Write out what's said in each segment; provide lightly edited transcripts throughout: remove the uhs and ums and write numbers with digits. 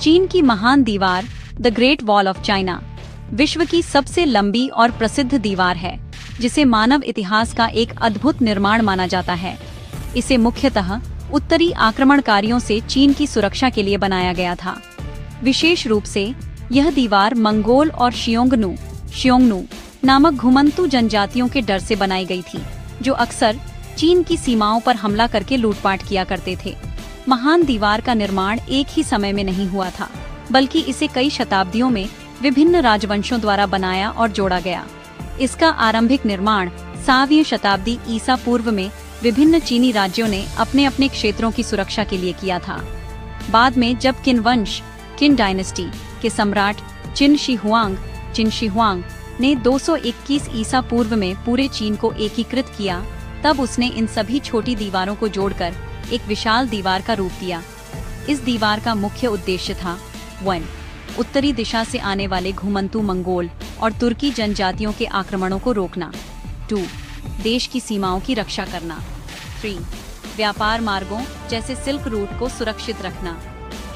चीन की महान दीवार the great wall of China विश्व की सबसे लंबी और प्रसिद्ध दीवार है, जिसे मानव इतिहास का एक अद्भुत निर्माण माना जाता है। इसे मुख्यतः उत्तरी आक्रमणकारियों से चीन की सुरक्षा के लिए बनाया गया था। विशेष रूप से यह दीवार मंगोल और शियोंगनू नामक घुमंतू जनजातियों के डर से बनाई गई थी, जो अक्सर चीन की सीमाओं पर हमला करके लूटपाट किया करते थे। महान दीवार का निर्माण एक ही समय में नहीं हुआ था, बल्कि इसे कई शताब्दियों में विभिन्न राजवंशों द्वारा बनाया और जोड़ा गया। इसका आरंभिक निर्माण 7वीं शताब्दी ईसा पूर्व में विभिन्न चीनी राज्यों ने अपने अपने क्षेत्रों की सुरक्षा के लिए किया था। बाद में जब किन डायनेस्टी के सम्राट चिन शी हुआंग ने 221 ईसा पूर्व में पूरे चीन को एकीकृत किया, तब उसने इन सभी छोटी दीवारों को जोड़कर एक विशाल दीवार का रूप दिया। इस दीवार का मुख्य उद्देश्य था 1. उत्तरी दिशा से आने वाले घुमंतू मंगोल और तुर्की जनजातियों के आक्रमणों को रोकना। 2. देश की सीमाओं की रक्षा करना। 3. व्यापार मार्गों जैसे सिल्क रूट को सुरक्षित रखना।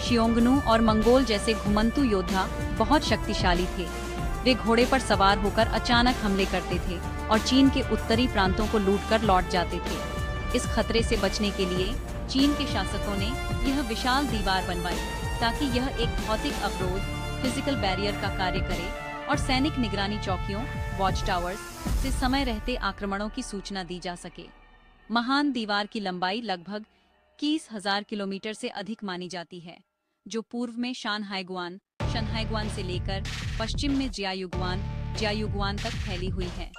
शियोंगनू और मंगोल जैसे घुमंतू योद्धा बहुत शक्तिशाली थे। वे घोड़े पर सवार होकर अचानक हमले करते थे और चीन के उत्तरी प्रांतों को लूटकर लौट जाते थे। इस खतरे से बचने के लिए चीन के शासकों ने यह विशाल दीवार बनवाई, ताकि यह एक भौतिक अवरोध फिजिकल बैरियर का कार्य करे और सैनिक निगरानी चौकियों वॉच टावर्स से समय रहते आक्रमणों की सूचना दी जा सके। महान दीवार की लंबाई लगभग 21,000 किलोमीटर से अधिक मानी जाती है, जो पूर्व में शनहाइगुआन से लेकर पश्चिम में जियायुगुआन तक फैली हुई है।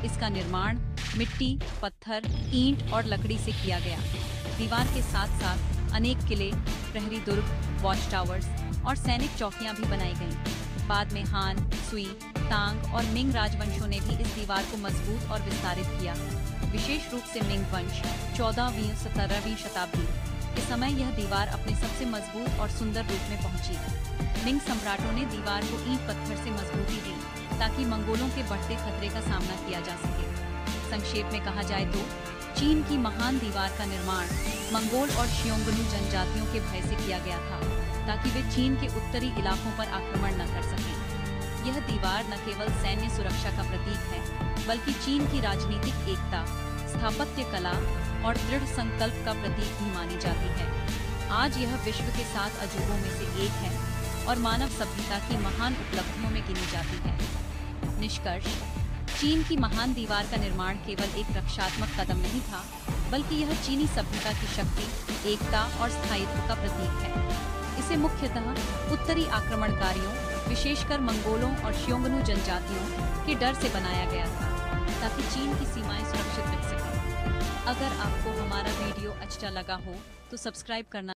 इसका निर्माण मिट्टी, पत्थर, ईंट और लकड़ी से किया गया। दीवार के साथ साथ अनेक किले, प्रहरी दुर्ग, वॉच टावर्स और सैनिक चौकियां भी बनाई गईं। बाद में हान, सुई, तांग और मिंग राजवंशों ने भी इस दीवार को मजबूत और विस्तारित किया। विशेष रूप से मिंग वंश 14वीं-17वीं शताब्दी के समय यह दीवार अपने सबसे मजबूत और सुंदर रूप में पहुंची। मिंग सम्राटों ने दीवार को ईंट पत्थर से मजबूती दी, ताकि मंगोलों के बढ़ते खतरे का सामना किया जा सके। संक्षेप में कहा जाए तो चीन की महान दीवार का निर्माण मंगोल और शियोंगनू जनजातियों के भय से किया गया था, ताकि वे चीन के उत्तरी इलाकों पर आक्रमण न कर सकें। यह दीवार न केवल सैन्य सुरक्षा का प्रतीक है, बल्कि चीन की राजनीतिक एकता, स्थापत्य कला और दृढ़ संकल्प का प्रतीक भी मानी जाती है। आज यह विश्व के 7 अजूबों में से एक है और मानव सभ्यता की महान उपलब्धियों में गिनी जाती है। निष्कर्ष: चीन की महान दीवार का निर्माण केवल एक रक्षात्मक कदम नहीं था, बल्कि यह चीनी सभ्यता की शक्ति, एकता और स्थायित्व का प्रतीक है। इसे मुख्यतः उत्तरी आक्रमणकारियों, विशेषकर मंगोलों और शियोंगनू जनजातियों के डर से बनाया गया था, ताकि चीन की सीमाएं सुरक्षित रह सकें। अगर आपको हमारा वीडियो अच्छा लगा हो तो सब्सक्राइब करना